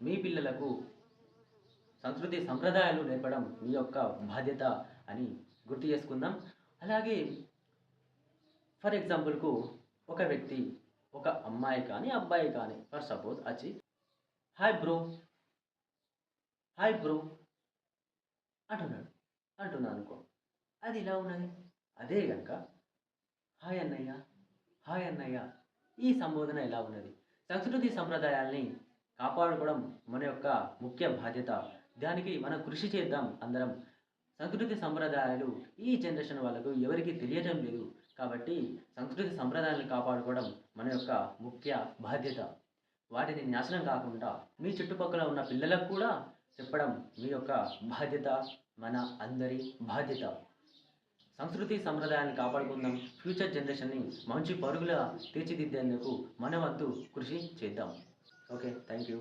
మీ పిల్లలకు సంస్కృతి సంప్రదాయాలు నేర్పడం మీ యొక్క బాధ్యత అని గుర్తు చేసుకుందాం. అలాగే ఫర్ ఎగ్జాంపుల్కు ఒక వ్యక్తి ఒక అమ్మాయి కానీ అబ్బాయి కానీ ఫర్ సపోజ్ వచ్చి హాయ్ బ్రో, హాయ్ బ్రో అంటున్నాడు అంటున్నాను అనుకో, అది ఇలా ఉన్నది. అదే కనుక హాయ్ అన్నయ్య, హాయ్ అన్నయ్య ఈ సంబోధన ఎలా ఉన్నది? సంస్కృతి సంప్రదాయాల్ని కాపాడుకోవడం మన యొక్క ముఖ్య బాధ్యత. దానికి మనం కృషి చేద్దాం అందరం. సంస్కృతి సంప్రదాయాలు ఈ జనరేషన్ వాళ్ళకు ఎవరికీ తెలియటం లేదు. కాబట్టి సంస్కృతి సంప్రదాయాలను కాపాడుకోవడం మన యొక్క ముఖ్య బాధ్యత. వాటిని నాశనం కాకుండా మీ చుట్టుపక్కల ఉన్న పిల్లలకు కూడా చెప్పడం మీ యొక్క బాధ్యత, మన అందరి బాధ్యత. సంస్కృతి సంప్రదాయాన్ని కాపాడుకుందాం. ఫ్యూచర్ జనరేషన్ని మంచి పరుగుల తీర్చిదిద్దేందుకు మన వంతు కృషి చేద్దాం. Okay, thank you.